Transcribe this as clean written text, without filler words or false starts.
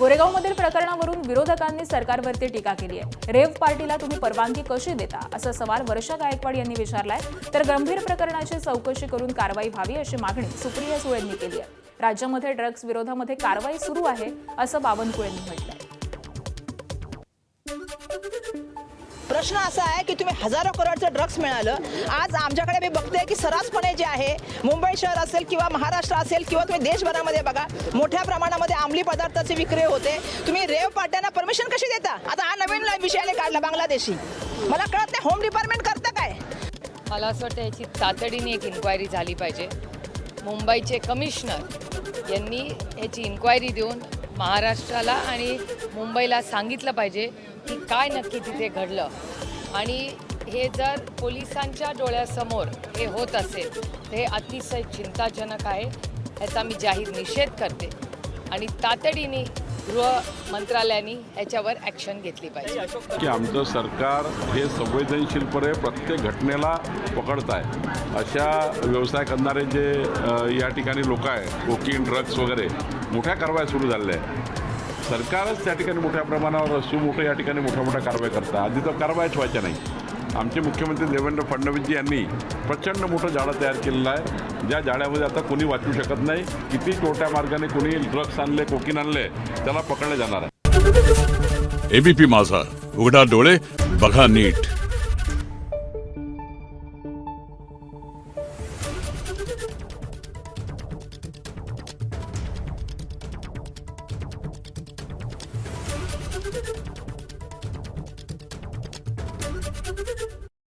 गोरेगावमधील प्रकरणावरून विरोधकांनी सरकारवरती टीका केली आहे। रेव्ह पार्टीला तुम्ही परवानगी कशी देता असा सवाल वर्षा गायकवाड यांनी विचारलाय। तर गंभीर प्रकरणाची चौकशी करून कारवाई व्हावी अशी मागणी सुप्रिया सुळेंनी केली आहे। राज्यामध्ये ड्रग्ज विरोधामध्ये कारवाई सुरू आहे असं बावनकुळेंनी म्हटलंय। प्रश्न असा आहे की तुम्ही हजारो करोडचं ड्रग्स मिळालं। आज आमच्याकडे मी बघते की सर्रासपणे जे आहे मुंबई शहर असेल किंवा महाराष्ट्र असेल किंवा तुम्ही देशभरामध्ये बघा मोठ्या प्रमाणामध्ये अंमली पदार्थाची विक्री होते। तुम्ही रेव पार्ट्यांना परमिशन कशी देता? आता हा नवीन विषयाने काढला बांगलादेशी, मला कळत नाही होम डिपार्टमेंट करतं काय। मला असं वाटतं याची तातडीने एक इन्क्वायरी झाली पाहिजे। मुंबईचे कमिशनर यांनी याची इन्क्वायरी देऊन महाराष्ट्राला आणि मुंबईला सांगितलं पाहिजे की काय नक्की तिथे घडलं, आणि हे जर पोलिसांच्या डोळ्यासमोर हे होत असेल तर हे अतिशय चिंताजनक आहे। याचा मी जाहीर निषेध करते आणि तातडीने गृह मंत्रालयाने याच्यावर ॲक्शन घेतली पाहिजे। की आमचं सरकार हे संवेदनशीलपणे प्रत्येक घटनेला पकडत आहे। अशा व्यवसाय करणारे जे या ठिकाणी लोक आहेत, कोकीन ड्रग्स वगैरे, मोठ्या कारवाया सुरू झालेल्या आहेत। सरकारच त्या ठिकाणी मोठ्या प्रमाणावर सुमोठं या ठिकाणी मोठ्या कारवाया करतात। आधी तर कारवायाच व्हायच्या नाही। आमचे मुख्यमंत्री देवेंद्र फडणवीसजी यांनी प्रचंड मोठं जाळं तयार केलेलं आहे, ज्या जाळ्यामध्ये आता कोणी वाचू शकत नाही। किती छोट्या मार्गाने कोणी ड्रग्स आणले, कोकीन आणले, त्याला पकडले जाणार आहे। एबीपी माझा, उघडा डोळे बघा नीट।